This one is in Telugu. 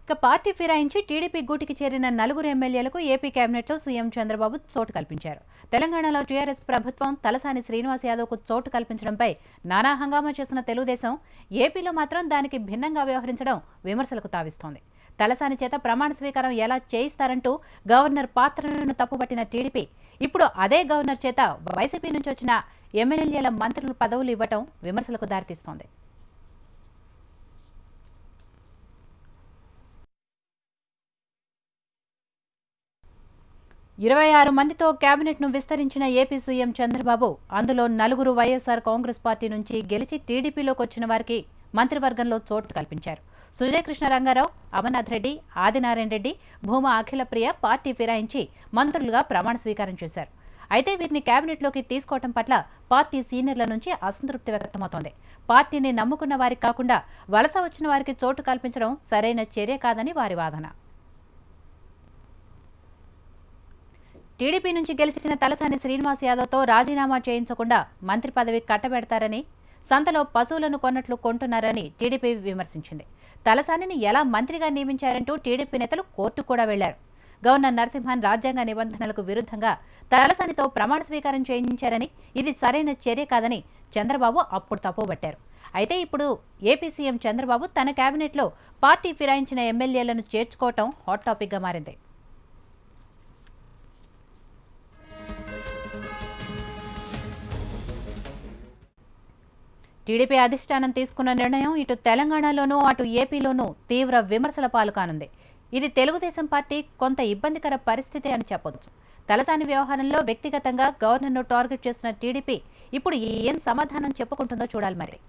ఇక పార్టీ ఫిరాయించి టీడీపీ గూటికి చేరిన నలుగురు ఎమ్మెల్యేలకు ఏపీ కేబినెట్లో సీఎం చంద్రబాబు చోటు కల్పించారు. తెలంగాణలో టీఆర్ఎస్ ప్రభుత్వం తలసాని శ్రీనివాస్ యాదవ్కు చోటు కల్పించడంపై నానా హంగామా చేసిన తెలుగుదేశం ఏపీలో మాత్రం దానికి భిన్నంగా వ్యవహరించడం విమర్శలకు తావిస్తోంది. తలసాని చేత ప్రమాణ స్వీకారం ఎలా చేయిస్తారంటూ గవర్నర్ పాత్రను తప్పుపట్టిన టీడీపీ ఇప్పుడు అదే గవర్నర్ చేత వైసీపీ నుంచి వచ్చిన ఎమ్మెల్యేల మంత్రుల పదవులు ఇవ్వటం విమర్శలకు దారితీస్తోంది. ఇరవై 6 మందితో కేబినెట్ను విస్తరించిన ఏపీ సీఎం చంద్రబాబు అందులో నలుగురు వైఎస్ఆర్ కాంగ్రెస్ పార్టీ నుంచి గెలిచి టీడీపీలోకి వచ్చిన వారికి మంత్రివర్గంలో చోటు కల్పించారు. సుజయ్ కృష్ణ రంగారావు, అమర్నాథ్ రెడ్డి, ఆదినారాయణ రెడ్డి, భూమా అఖిలప్రియ పార్టీ ఫిరాయించి మంత్రులుగా ప్రమాణ స్వీకారం చేశారు. అయితే వీరిని కేబినెట్లోకి తీసుకోవడం పట్ల పార్టీ సీనియర్ల నుంచి అసంతృప్తి వ్యక్తమవుతోంది. పార్టీని నమ్ముకున్న వారికి కాకుండా వలస వచ్చిన వారికి చోటు కల్పించడం సరైన చర్య కాదని వారి వాదన. టీడీపీ నుంచి గెలిచిన తలసాని శ్రీనివాస్ యాదవ్తో రాజీనామా చేయించకుండా మంత్రి పదవి కట్టబెడతారని, సంతలో పశువులను కొన్నట్లు కొంటున్నారని టీడీపీ విమర్శించింది. తలసానిని ఎలా మంత్రిగా నియమించారంటూ టీడీపీ నేతలు కోర్టు కూడా వెళ్లారు. గవర్నర్ నరసింహన్ రాజ్యాంగ నిబంధనలకు విరుద్ధంగా తలసానితో ప్రమాణ స్వీకారం చేయించారని, ఇది సరైన చర్య కాదని చంద్రబాబు అప్పుడు తప్పుబట్టారు. అయితే ఇప్పుడు ఏపీ సీఎం చంద్రబాబు తన కేబినెట్లో పార్టీ ఫిరాయించిన ఎమ్మెల్యేలను చేర్చుకోవటం హాట్ టాపిక్గా మారింది. టీడీపీ అధిష్టానం తీసుకున్న నిర్ణయం ఇటు తెలంగాణలోనూ అటు ఏపీలోనూ తీవ్ర విమర్శల పాలు కానుంది. ఇది తెలుగుదేశం పార్టీ కొంత ఇబ్బందికర పరిస్థితి అని చెప్పొచ్చు. తలసాని వ్యవహారంలో వ్యక్తిగతంగా గవర్నర్ను టార్గెట్ చేసిన టీడీపీ ఇప్పుడు ఏం సమాధానం చెప్పుకుంటుందో చూడాలి మరి.